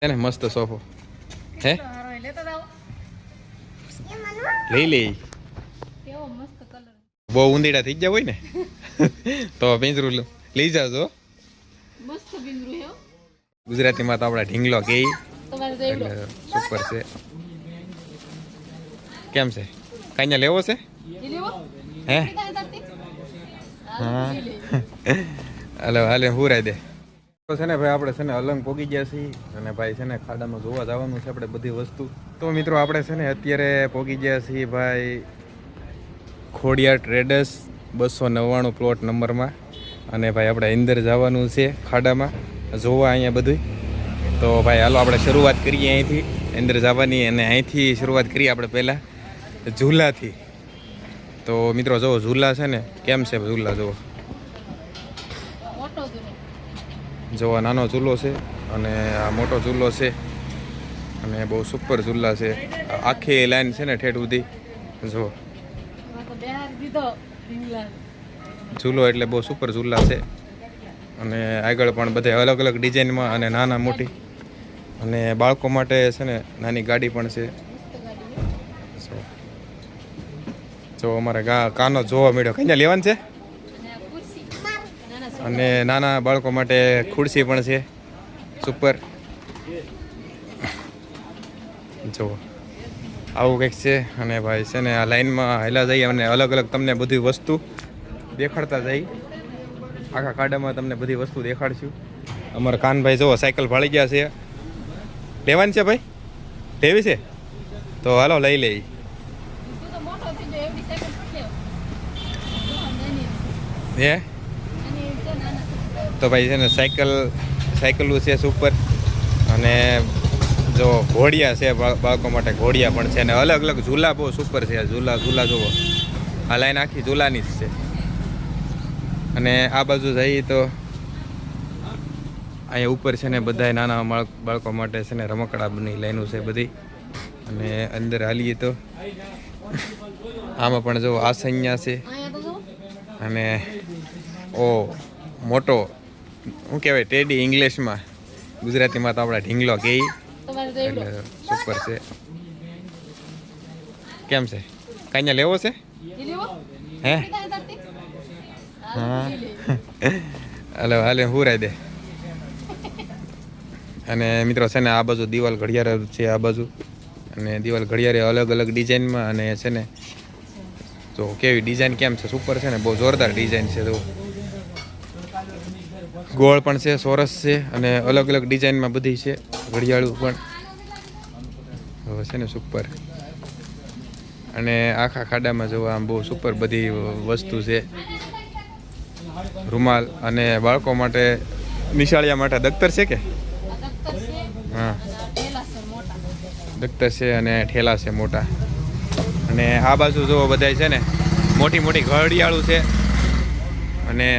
છે ને મસ્ત સોફો હે લઈ લે. બહુ ઊંધીડા થઈ ગયા હોય ને તો પિંજરું લઈ જાજો. ગુજરાતીમાં તો આપણા ઢીંગલો કે સુપર છે. કેમ છે કાંઈ લેવો છે હે? હા હાલો હાલે હુરાઈ દે છે ને ભાઈ. આપણે છે ને અલંગ પોગી ગયા છીએ અને ભાઈ છે ને ખાડામાં જોવા જવાનું છે આપણે બધી વસ્તુ. તો મિત્રો આપણે છે ને અત્યારે પોગી ગયા છીએ ભાઈ ખોડિયાર ટ્રેડર્સ 299 પ્લોટ નંબરમાં. અને ભાઈ આપણે અંદર જવાનું છે ખાડામાં જોવા અહીંયા બધું. તો ભાઈ હાલો આપણે શરૂઆત કરીએ અહીંથી અંદર જવાની. અને અહીંથી શરૂઆત કરીએ આપણે પહેલાં ઝૂલાથી. તો મિત્રો જુઓ ઝૂલા છે ને કેમ છે ઝૂલા જુઓ. જોવા નાનો ઝૂલો છે અને આ મોટો ઝૂલો છે અને બહુ સુપર ઝૂલા છે. આખી લાઈન છે ને ઠેઠ સુધી જો ઝૂલો એટલે બહુ સુપર ઝૂલા છે. અને આગળ પણ બધે અલગ અલગ ડિઝાઇનમાં અને નાના મોટી અને બાળકો માટે છે ને નાની ગાડી પણ છે. જો અમારે કાનો જોવા મળ્યો કઈ લેવાનું છે. અને નાના બાળકો માટે ખુરશી પણ છે સુપર. જો આવું કંઈક છે. અને ભાઈ છે ને આ લાઈનમાં હેલા જઈએ અને અલગ અલગ તમને બધી વસ્તુ દેખાડતા જઈ. આખા ખાડામાં તમને બધી વસ્તુ દેખાડશું. અમારા કાનભાઈ જુઓ સાયકલ ભાળી ગયા છે. લેવાની છે ભાઈ? લેવી છે તો હાલો લઈ લઈ. હે તો ભાઈ છે ને સાયકલું છે સુપર. અને જો ઘોડિયા છે બાળકો માટે ઘોડિયા પણ છે. અને અલગ અલગ ઝૂલા બહુ સુપર છે. ઝૂલા જુઓ આ લાઈન આખી ઝૂલાની જ છે. અને આ બાજુ જઈએ તો અહીંયા ઉપર છે ને બધા નાના બાળકો માટે છે ને રમકડાની લાઈનો છે બધી. અને અંદર હાલીએ તો આમાં પણ જો આસન્યા છે. અને ઓ મોટો શું કહેવાય ટેડી ઇંગ્લિશમાં, ગુજરાતીમાં તો આપણા ઢીંગલો કે એટલે સુપર છે. કેમ છે કાંઈ લેવો છે હે? હા હાલો હાલે હુરાઈ દે. અને મિત્રો છે ને આ બાજુ દિવાલ ઘડિયાળ છે આ બાજુ. અને દિવાલ ઘડિયાળે અલગ અલગ ડિઝાઇનમાં. અને છે ને તો કેવી ડિઝાઇન કેમ છે સુપર છે ને બહુ જોરદાર ડિઝાઇન છે. તો ગોળ પણ છે, સોરસ છે અને અલગ અલગ ડિઝાઇનમાં બધી છે ઘડિયાળું પણ હવે છે ને સુપર. અને આખા ખાડામાં જોવા આમ બહુ સુપર બધી વસ્તુ છે. રૂમાલ અને બાળકો માટે નિશાળિયા માટે દફતર છે કે હા દફતર છે અને ઠેલા છે મોટા. અને આ બાજુ જો બધાય છે ને મોટી મોટી ઘડિયાળું છે અને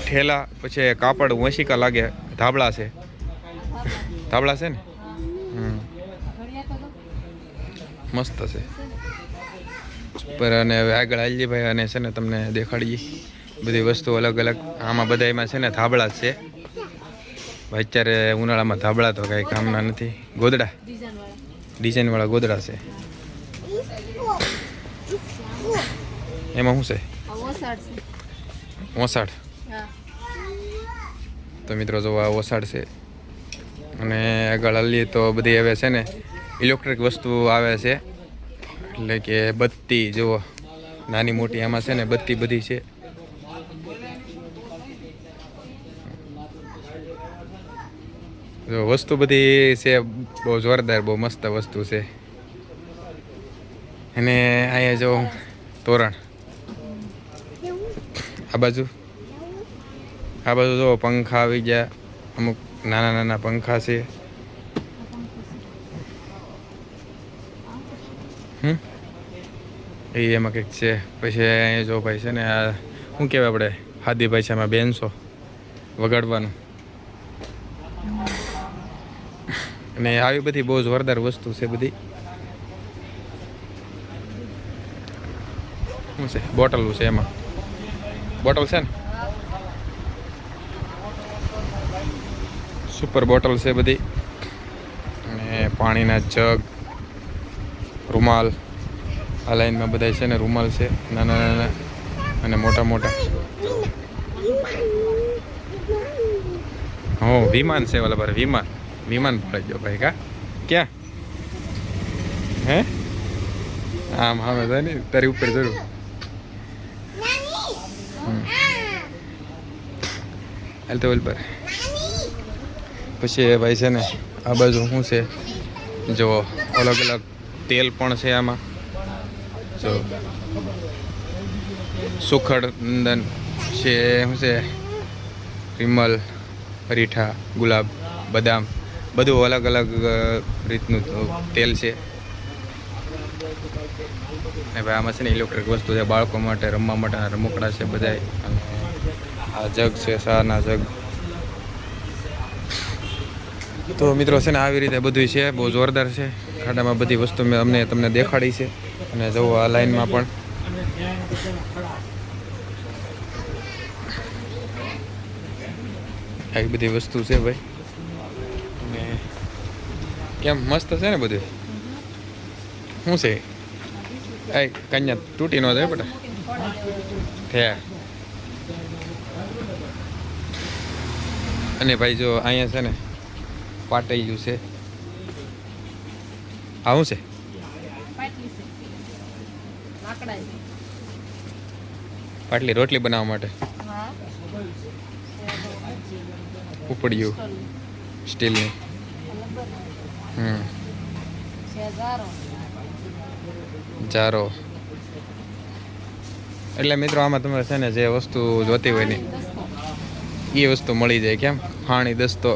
ઠેલા. પછી કાપડ વંશિકા લાગે ધાબળા છે. ધાબળા છે ને મસ્ત છે પર. અને હવે આગળ આવીએ ભાઈ અને છે ને તમને દેખાડીએ બધી વસ્તુ અલગ અલગ. આમાં બધામાં છે ને ધાબળા જ છે ભાઈ. અત્યારે ઉનાળામાં ધાબળા તો કાંઈ કામના નથી. ગોદડા ડિઝાઇનવાળા ગોદડા છે. એમાં શું છે ઓસાડ. તો મિત્રો જો આ ઓસાડ છે. અને આગળ હાલીએ તો બધી હવે છે ને ઇલેક્ટ્રિક વસ્તુ આવે છે. એટલે કે બત્તી જુઓ નાની મોટી આમાં છે ને બત્તી બધી છે. જો વસ્તુ બધી છે બહુ જોરદાર બહુ મસ્ત વસ્તુ છે. અને અહીંયા જો તોરણ આ બાજુ જો પંખા આવી ગયા. અમુક નાના નાના પંખા છે. એ એમાં કંઈક છે. પછી અહીંયા જો ભાઈ છે ને આ શું કહેવાય આપણે હાદી ભાષામાં બેન્સો વગાડવાનું. અને આવી બધી બહુ જોરદાર વસ્તુ છે બધી. શું છે બોટલું છે એમાં બોટલ છે ને સુપર બોટલ છે બધી. અને પાણીના જગ, રૂમાલ. આ લાઈનમાં બધા છે ને રૂમાલ છે, નાના નાના અને મોટા મોટા. હો વિમાન છે ઓલા પર, વિમાન પડી ગયો ભાઈ. કા ક્યાં હે? આમ હા જાય ને તારી ઉપર જરૂર. હાલ તો ઓલ પર. પછી ભાઈ છે ને આ બાજુ શું છે જો, અલગ અલગ તેલ પણ છે આમાં જો. સુખડ નંદન છે, શું છે, વિમલ, અરીઠા, ગુલાબ, બદામ, બધું અલગ અલગ રીતનું તેલ છે. ને ભાઈ આમાં છે ને ઇલેક્ટ્રિક વસ્તુ છે, બાળકો માટે રમવા માટેના રમકડા છે બધાય. અને આ જગ છે, શાના જગ. તો મિત્રો છે ને આવી રીતે બધું છે, બહુ જોરદાર છે. ખાડામાં બધી વસ્તુ મેં તમને દેખાડી છે. અને જુઓ આ લાઈનમાં પણ આવી બધી વસ્તુ છે ભાઈ. અને કેમ મસ્ત છે ને બધું. શું છે એ કન્યા તૂટી ન જાય બેટા થયા. અને ભાઈ જો અહીંયા છે ને પાટૈયું છે. આ શું છે? પાટલી રોટલી બનાવવા માટે. ઉપડ્યું સ્ટીલની. જારો. એટલે મિત્રો આમાં તમારે છે ને જે વસ્તુ જોતી હોય ને એ વસ્તુ મળી જાય. કેમ ખાણી દસ્તો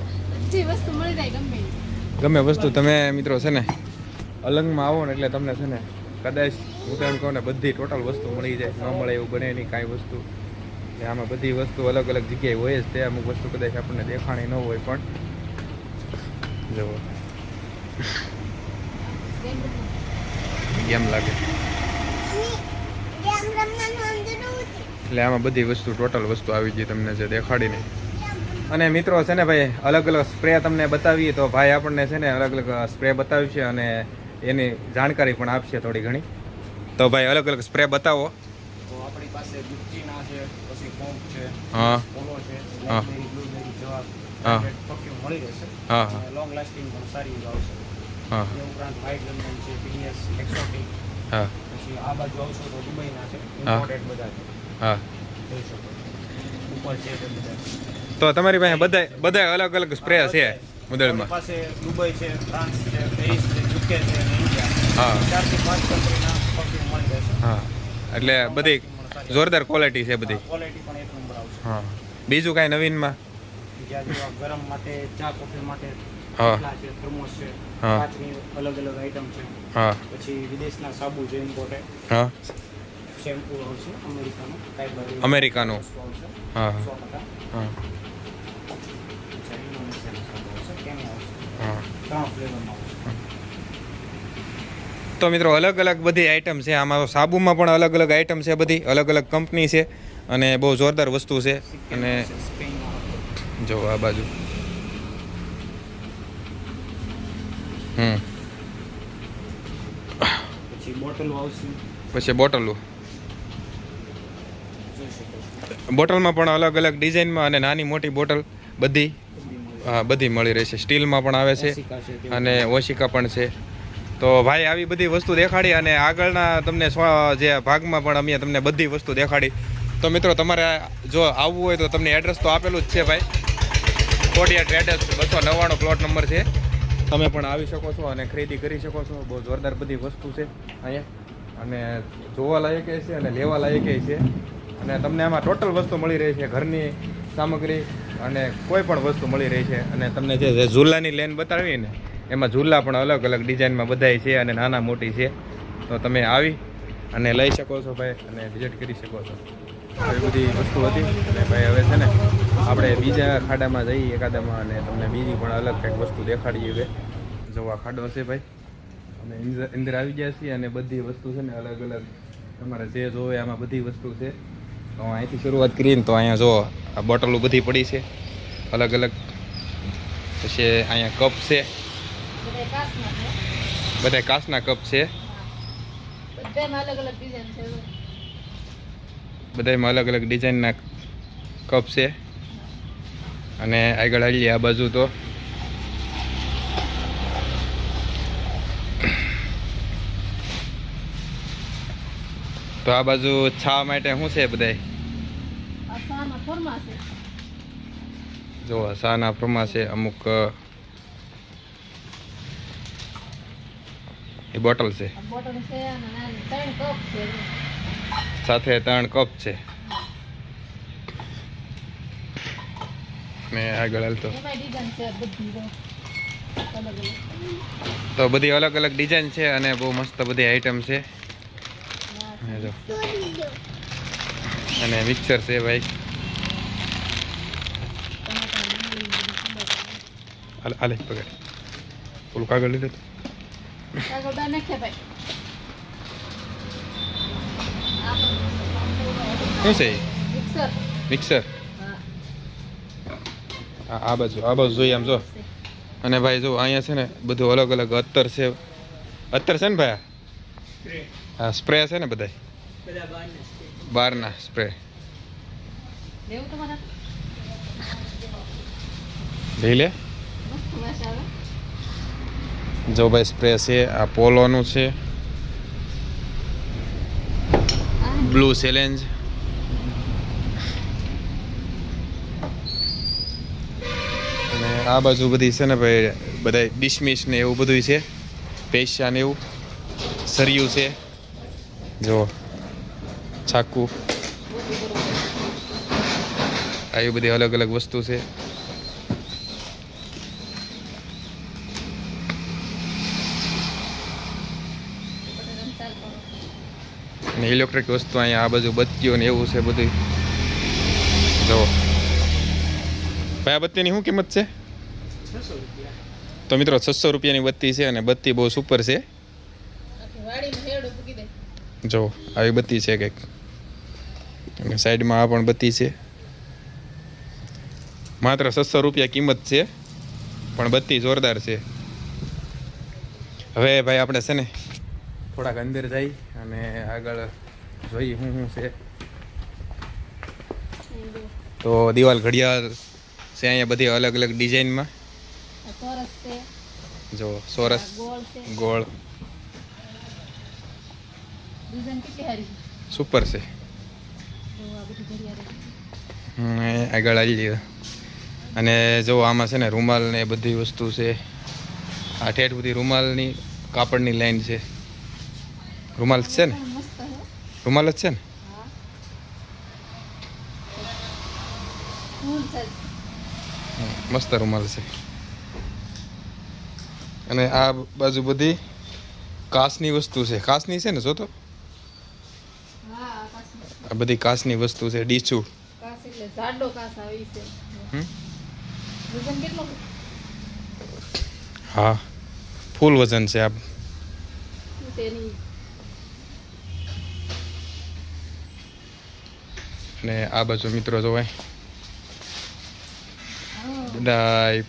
ગમે વસ્તુ તમે મિત્રો છે ને અલંગમાં આવો ને એટલે તમને છે ને કદાચ હું તો એમ કહું ને બધી ટોટલ વસ્તુ મળી જાય. ન મળે એવું બને નહીં કાંઈ વસ્તુ. આમાં બધી વસ્તુ અલગ અલગ જગ્યાએ હોય જ. તે અમુક વસ્તુ કદાચ આપણને દેખાણી ન હોય પણ જુઓ કેમ લાગે. એટલે આમાં બધી વસ્તુ ટોટલ વસ્તુ આવી ગઈ તમને જે દેખાડીને. અને મિત્રો છે ને ભાઈ અલગ અલગ સ્પ્રે તમને બતાવીએ તો ભાઈ આપણને છે ને અલગ અલગ સ્પ્રે બતાવશે અને એની જાણકારી પણ આપશે થોડી ઘણી. તો ભાઈ અલગ અલગ સ્પ્રે બતાવો. તો આપણી પાસે ગુચ્ચીના છે, પછી ફોમ છે, હા પોલો છે, હા બ્લુબેરી જવાબ હા પરફ્યુમ મળી રહેશે. હા હા લોંગ લાસ્ટિંગ પણ સારી આવશે. હા એ ઉપરાંત વ્હાઇટ લંડન છે, પીડીએસ એક્સોટિક. હા પછી આ બાજુ આવશો તો દુબઈના છે, ઇમ્પોર્ટેડ બધા છે. હા જોઈ શકો ઉપર છે તે બધા. તો તમારી પાસે બધા અલગ અલગ સ્પ્રે છે મુદલમાં. આપણી પાસે દુબઈ છે, ફ્રાન્સ છે, પેરિસ છે, યુકે છે અને ઇન્ડિયા. હા 4 થી 5 કંટ્રીના પરફ્યુમ મળી રહેશે. હા એટલે બધી જોરદાર ક્વોલિટી છે બધી. ક્વોલિટી પણ એક નંબર આવશે. હા બીજું કાંઈ નવીનમાં? જ્યાં જેવા ગરમ માટે, ચા કોફી માટે હા કેટલા છે, થર્મોસ છે, હા. કાચની અલગ અલગ આઈટમ છે. હા પછી વિદેશના સાબુ છે ઇમ્પોર્ટેડ. હા શેમ્પુ આવશે અમેરિકાનો, કાંઈ અમેરિકાનો. આવશે હા 100%. હા પછી ઇન્ડોનેશિયાનો સાબુ આવશે, કેન્યા આવશે. હા 3 ફ્લેવરમાં આવશે. તો મિત્રો અલગ અલગ બધી આઈટમ છે આમાં. સાબુમાં પણ અલગ અલગ આઈટમ છે બધી, અલગ અલગ કંપની છે અને બહુ જોરદાર વસ્તુ છે. અને સ્પેન જો આ બાજુ પછી બોટલ આવશે. પછી બોટલો. જોઈ શકો છો. બોટલમાં પણ અલગ અલગ ડિઝાઇનમાં અને નાની મોટી બોટલ બધી હા બધી મળી રહેશે. સ્ટીલમાં પણ આવે છે ઓસિકા છે તે અને ઓશિકા પણ છે. તો ભાઈ આવી બધી વસ્તુ દેખાડી અને આગળના તમને જે ભાગમાં પણ અમે તમને બધી વસ્તુ દેખાડી. તો મિત્રો તમારે જો આવવું હોય તો તમને એડ્રેસ તો આપેલું જ છે ભાઈ. કોડિયા ટ્રેડર્સ 299 પ્લોટ નંબર છે. તમે પણ આવી શકો છો અને ખરીદી કરી શકો છો. બહુ જોરદાર બધી વસ્તુ છે અહીંયા અને જોવા લાયક છે અને લેવા લાયક છે. અને તમને આમાં ટોટલ વસ્તુ મળી રહી છે, ઘરની સામગ્રી અને કોઈ પણ વસ્તુ મળી રહી છે. અને તમને જે ઝૂલાની લેન બતાવી ને એમાં ઝૂલા પણ અલગ અલગ ડિઝાઇનમાં બધાય છે અને નાના મોટી છે. તો તમે આવી અને લઈ શકો છો ભાઈ અને વિઝિટ કરી શકો છો. આવી બધી વસ્તુ હતી. અને ભાઈ હવે છે ને આપણે બીજા ખાડામાં જઈએ એકાદામાં અને તમને બીજી પણ અલગ કંઈક વસ્તુ દેખાડીએ. હવે જોવા ખાડો છે ભાઈ અને અંદર આવી ગયા છીએ અને બધી વસ્તુ છે ને અલગ અલગ તમારે જે જોવે આમાં બધી વસ્તુ છે. તો અહીંથી શરૂઆત કરીને તો અહીંયા જો આ બોટલો બધી પડી છે અલગ અલગ. પછી અહીંયા કપ છે બધા કાચના છે. બધા કાચના કપ છે. બધામાં અલગ અલગ ડિઝાઇન છે. બધામાં અલગ અલગ ડિઝાઇનના કપ છે. અને આગળ આવીએ આ બાજુ તો આ બાજુ છા માટે શું છે બધાય? આ સાના ફોર્મા છે. જો શાના ફ્રમા છે અમુક. એ બોટલ છે, આ બોટલ છે અને નાની 3 કપ છે. સાથે 3 કપ છે. ને આગળ હાલતો એમાં ડિઝાઇન છે બધી જો. અલગ અલગ. તો બધી અલગ અલગ ડિઝાઇન છે અને બહુ મસ્ત બધી આઈટમ છે. ના, જો અને મિક્સર છે ભાઈ. ટમાટા લીંબુ બધું ખબર આલે પકડ, ઓલું કાગળ લીધું. છે. કાગળ બહાર નાખે ભાઈ. શું છે મિક્સર. મિક્સર? હા. આ બાજુ જોઈએ આમ જો. અને ભાઈ જો અહીંયા છે ને બધું અલગ અલગ અત્તર છે. અત્તર છે ને ભાઈ? હા, સ્પ્રે છે ને બધા બહારના સ્પ્રે. લેવું તમારે? લઈ લે. મસ્ત વાસ આવે. જો ભાઈ સ્પ્રે છે. આ પોલોનું છે, બ્લુ ચેલેન્જ. અને આ બાજુ બધી છે ને ભાઈ બધા ડિશમિશ ને એવું બધું છે. પૈસા ને એવું સરિયું છે. જો ચાકુ, આવી બધી અલગ અલગ વસ્તુ છે. અને ઇલેક્ટ્રિક વસ્તુ અહીંયા આ બાજુ બત્તીઓ ને એવું છે બધું. જો ભાઈ આ બત્તીની શું કિંમત છે? તો મિત્રો 600 રૂપિયાની બત્તી છે અને બત્તી બહુ સુપર છે. આખી વાડીમાં હેડો પૂકી દે. જો આવી બત્તી છે કંઈક. અને સાઈડમાં આ પણ બત્તી છે. માત્ર 600 રૂપિયા કિંમત છે, પણ બત્તી જોરદાર છે. હવે ભાઈ આપણે છે ને થોડાક અંદર જઈ અને આગળ જોઈ શું છે. તો દિવાલ ઘડિયાળ છે અહીંયા બધી અલગ અલગ ડિઝાઇનમાં. આ ચોરસ છે. જો સોરસ, આ ગોળ છે. ગોળ, ડિઝાઇન કેટલી સારી છે. સુપર છે. તો આ બધી ઘડિયાળ. આગળ આવી જઈએ. અને જો આમાં છે ને રૂમાલ ને એ બધી વસ્તુ છે. આ ઠેઠ બધી રૂમાલની કાપડની લાઈન છે. રૂમાલ છે ને? મસ્ત છે. રૂમાલ જ છે ને? હા. Full size. મસ્ત રૂમાલ છે. અને આ બાજુ બધી કાચની વસ્તુ છે. કાચની છે ને? જો તો હા કાચની. આ બધી કાચની વસ્તુ છે. ડીચું. કાચ એટલે જાડો કાચ આવી છે. હમ? વજન કેટલો છે? હા, ફૂલ વજન છે આ. તેની અને આ બાજુ મિત્રો જોવાય હા. બધા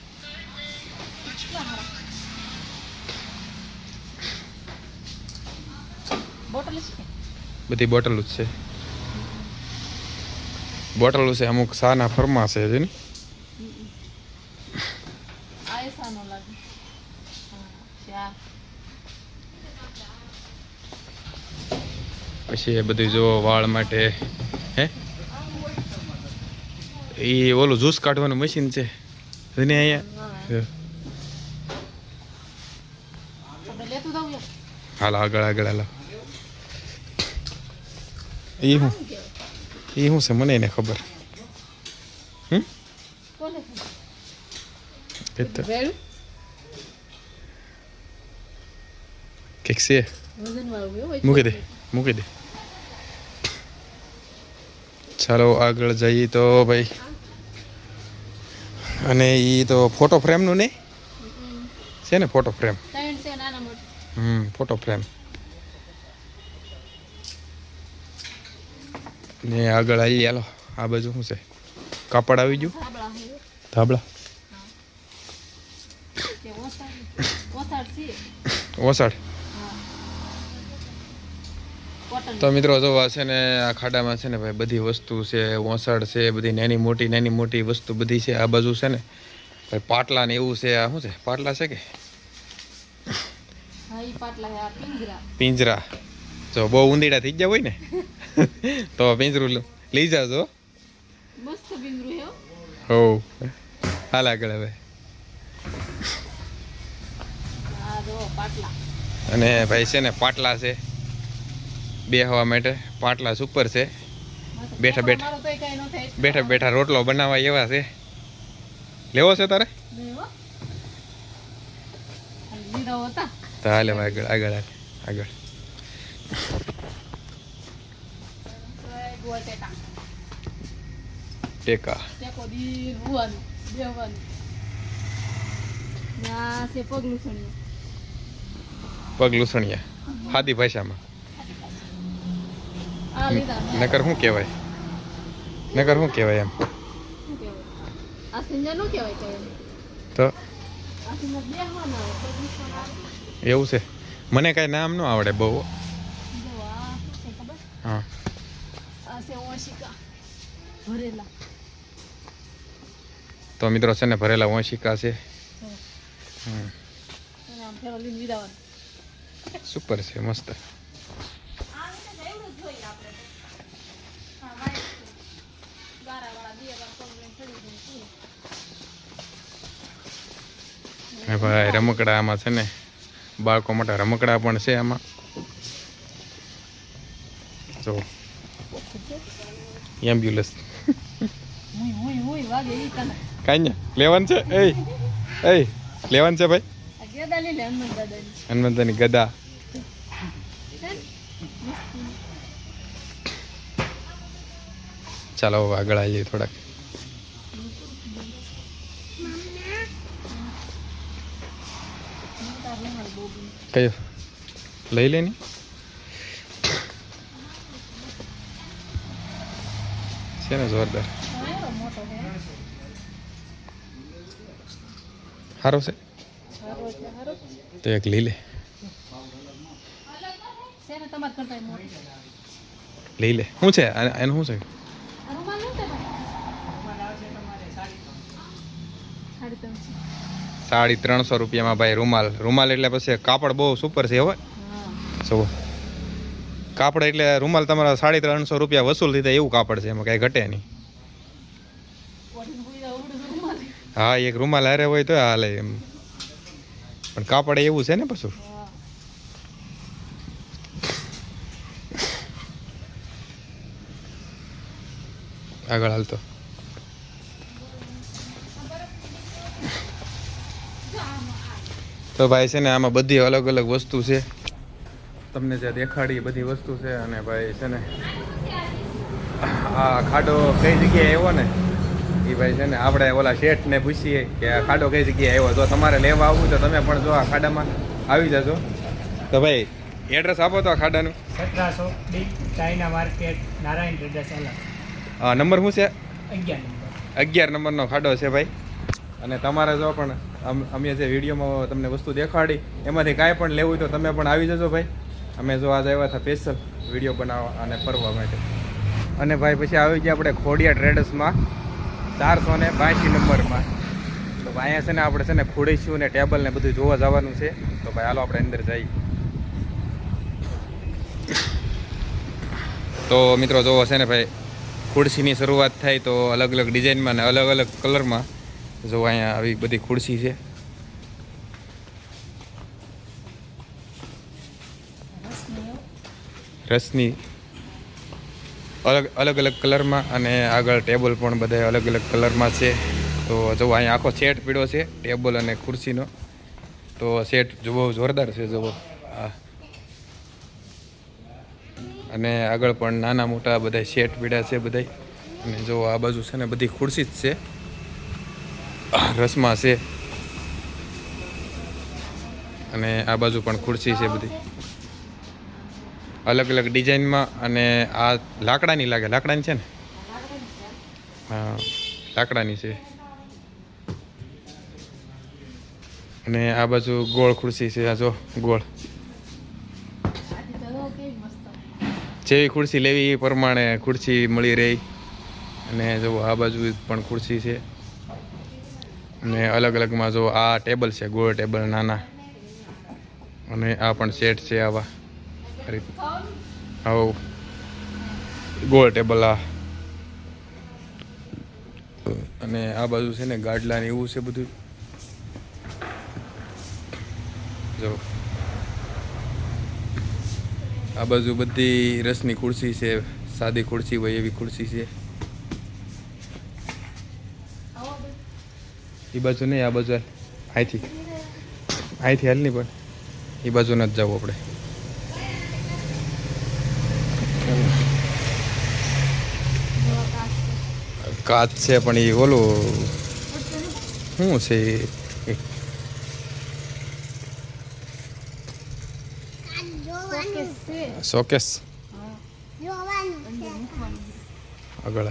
બોટલ છે. બધી બોટલો જ છે. બોટલો છે અમુક સાના ફરમા છે છે ને. આ સાનો લાગે. હા. પછી એ બધું જો વાળ માટે હે એ ઓલું જ્યુસ કાઢવાનું મશીન છે એને અહીંયા. આપણે લેતું જાવ યાર. હાલ આગળ હાલો. એ શું શું કહેવાય? છે મને એને ખબર. કોને ખબર? એ તો વેળું કંઈક છે. વજન વાળું હોય. મૂકી દે. ચાલો આગળ જઈએ તો ભાઈ. અને એ તો ફોટો ફ્રેમનું નહીં છે ને? Photo frame. ત્રણ છે નાના મોટા. Photo frame. ને આગળ આવી હાલો. આ બાજુ શું છે? કાપડ આવી ગયું. ધાબળા છે. ધાબળા. કે ઓછા છે ઓસાડ. હા કોટન તો મિત્રો જો આ છે ને આ ખાડામાં છે ને ભાઈ બધી વસ્તુ છે, ઓસાડ છે, બધી નાની મોટી વસ્તુ બધી છે. આ બાજુ છે ને ભાઈ પાટલા ને એવું છે. આ શું છે? પાટલા છે કે હા ઈ પાટલા હે આ પિંજરા પિંજરા? જો બહુ ઊંધીડા થઈ ગયા હોય ને તો પિંજરું લઈ જાજો. મસ્ત પિંજરું હે હો. હો હાલ આગળ હવે. આ જો પાટલા અને ભાઈ છે ને પાટલા છે બેહવા માટે. પાટલા સુપર છે. બેઠા બેઠા મારો તોય કાંઈ ન થાય બેઠા બેઠા રોટલો બનાવવા એવા છે. લેવો છે તારે? નહીં હો. આ લીધા હતા તો હાલે આગળ આગળ હાલ આગળ. ગોટેટા ટેકા ટેકો દી હુવાનું બેહવાનું ના છે પગલું સણિયું પગ લૂસણિયા સાદી ભાષામાં. આ લીધા મેં. નકર શું કહેવાય? નકર શું કહેવાય એમ? શું કહેવાય? આ સિંજા નો કહેવાય કઈ. તો આ સિંજા બેહવાના આવે પગલું સણ આવે. એવું છે. મને કાંઈ નામ ન આવડે બહુ. જો આ શું છે ખબર? હા આ છે ઓશિકા ભરેલા. તો મિત્રો છે ને ભરેલા ઓશિકા છે. અને આમ ફેરો લઈને વિદાવાનું. સુપર છે મસ્ત. હે ભાઈ રમકડા આમાં છે ને બાળકો માટે રમકડા પણ છે આમાં. જો એમ્બ્યુલન્સ વાગે ઈ તને. કાંઈ ને લેવાનું છે. એ લેવાનું છે ભાઈ. આ ગેદા લઈ લે હનુમાન દાદાની. હનુમંતની ગદા. છે ને? ચાલો હવે આગળ આવીએ થોડાક. કયો લઈ લે ને. છે ને જોરદાર. મોટો છે સારો છે હારો છે હારો તો એક લઈ લે. છે ને તમારે કરતા મોટો. લઈ લે. શું છે એનું શું છે? આ રૂમાલ નથી ભાઈ. 350 રૂપિયામાં ભાઈ રૂમાલ. રૂમાલ એટલે પછી કાપડ બહુ સુપર છે હવે. હા જુઓ કાપડ એટલે રૂમાલ તમારા 350 રૂપિયા વસૂલ થઈ જાય એવું કાપડ છે. એમાં કાંઈ ઘટે નહીં. ઓઢીને હુઈ જાવ ઉડું રૂમાલ. હા એક રૂમાલ હારે હોય તો હાલે એમ. પણ કાપડ એવું છે ને પાછું. હા આગળ હાલતો. તો ભાઈ છે ને આમાં બધી અલગ અલગ વસ્તુ છે. તમને જે દેખાડી એ બધી વસ્તુ છે. અને ભાઈ છે ને આ ખાડો કઈ જગ્યાએ આવ્યો ને એ ભાઈ છે ને આપણે ઓલા શેઠને પૂછીએ કે આ ખાડો કઈ જગ્યાએ આવ્યો. જો તમારે લેવા આવવું તો તમે પણ જો આ ખાડામાં આવી જજો. તો ભાઈ એડ્રેસ આપો તો આ ખાડાનું. 1700 D China market Narayan traders અલગ નંબર શું છે? 11 નંબર. 11 નંબરનો ખાડો છે ભાઈ. અને તમારે જો પણ અમે જે વિડીયોમાં તમને વસ્તુ દેખાડી એમાંથી કાંઈ પણ લેવું હોય તો તમે પણ આવી જજો ભાઈ. અમે જો આજે આવ્યા હતા સ્પેશિયલ વિડીયો બનાવવા અને ફરવા માટે. અને ભાઈ પછી આવી ગયા આપણે ખોડિયા ટ્રેડર્સમાં 482 નંબરમાં. તો ભાઈ અહીંયા છે ને આપણે છે ને ખોડીશું ને ટેબલ ને બધું જોવા જવાનું છે. તો ભાઈ હાલો આપણે અંદર જઈએ. તો મિત્રો જોવો છે ને ભાઈ ખુરશીની શરૂઆત થાય તો અલગ અલગ ડિઝાઇનમાં ને અલગ અલગ કલરમાં જો અહીંયા આવી બધી ખુરશી છે. રસની અલગ અલગ કલરમાં અને આગળ ટેબલ પણ બધા અલગ અલગ કલરમાં છે. તો જો અહીંયા આખો સેટ પીળો છે ટેબલ અને ખુરશીનો. તો સેટ જુઓ જોરદાર છે જુઓ. હા અને આગળ પણ નાના મોટા બધા સેટ પીડા છે બધા. અને જો આ બાજુ છે ને બધી ખુરશી જ છે. રસમાં છે અને આ બાજુ પણ ખુરશી છે બધી અલગ અલગ ડિઝાઇનમાં. અને આ લાકડાની લાગે. લાકડાની છે ને? હા લાકડાની છે. અને આ બાજુ ગોળ ખુરશી છે. આ જો ગોળ, આજે તો જો કેવી મસ્ત. જેવી ખુરશી લેવી એ પ્રમાણે ખુરશી મળી રહી. અને જો આ બાજુ પણ ખુરશી છે. અને અલગ અલગમાં જો આ ટેબલ છે, ગોળ ટેબલ નાના. અને આ પણ સેટ છે આવા આવો ગોળ ટેબલ આ. અને આ બાજુ છે ને ગાડલા ને એવું છે બધું. જો આ બાજુ બધી રસની ખુરશી છે, સાદી ખુરશી હોય એવી ખુરશી છે. એ બાજુ નહીં, આ બાજુ અહીંથી હાલ નહીં, પણ એ બાજુ નથી જવું આપણે. કાચ છે પણ એ ઓલું શું છે એ? શોકેસ આગળ.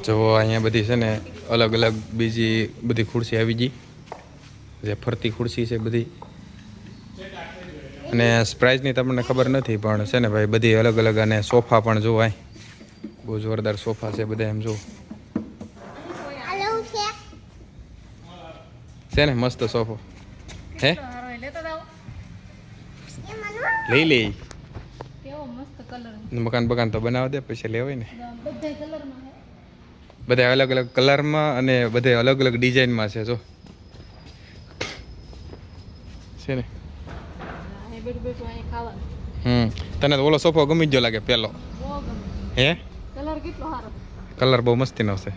જો અહીંયા બધી છે ને અલગ અલગ બીજી બધી ખુરશી આવી ગઈ, જે ફરતી ખુરશી છે બધી. અને પ્રાઇઝની તમને ખબર નથી, પણ છે ને ભાઈ બધી અલગ અલગ. અને સોફા પણ જો અહીં બહુ જોરદાર સોફા છે બધા. એમ જો છે ને મસ્ત સોફો. હે લઈ લે. કેવો મસ્ત કલર. મકાન બકાન તો બનાવવા દે, પછી લેવાય ને. બધા કલરમાં હે. બધા અલગ અલગ કલરમાં અને બધા અલગ અલગ ડિઝાઇનમાં છે. જો છે ને. અહીં બેઠું બેઠું અહીં ખાવાનું. તને તો ઓલો સોફો ગમી ગયો લાગે પેલો. બહુ ગમે. હે કલર કેટલો સારો. કલર બહુ મસ્તીનો છે.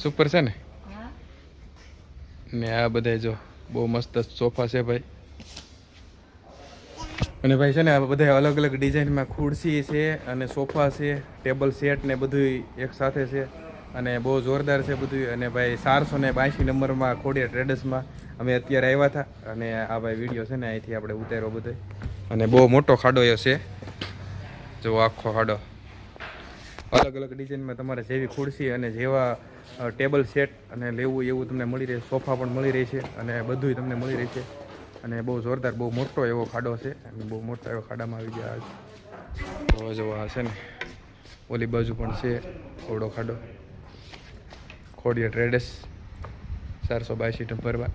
સુપર છે ને. હા. ને આ બધા જો બહુ મસ્ત સોફા છે ભાઈ. અને ભાઈ છે ને આ બધા અલગ અલગ ડિઝાઇનમાં ખુરશી છે અને સોફા છે, ટેબલ સેટ ને બધું એક સાથે છે. અને બહુ જોરદાર છે બધું. અને ભાઈ 482 નંબરમાં ખોડિયાર ટ્રેડર્સમાં અમે અત્યારે આવ્યા હતા. અને આ ભાઈ વિડીયો છે ને અહીંથી આપણે ઉતાર્યો બધો. અને બહુ મોટો ખાડો એ છે, જો આખો ખાડો. અલગ અલગ ડિઝાઇનમાં તમારે જેવી ખુરશી અને જેવા ટેબલ સેટ અને લેવું એવું તમને મળી રહે. સોફા પણ મળી રહે છે અને બધુંય તમને મળી રહે છે. અને બહુ જોરદાર, બહુ મોટો એવો ખાડો છે. અને બહુ મોટા એવો ખાડામાં આવી ગયા તો જો આ છે ને ઓલી બાજુ પણ છે થોડો ખાડો. ખોડિયાર ટ્રેડર્સ 482 નંબરમાં.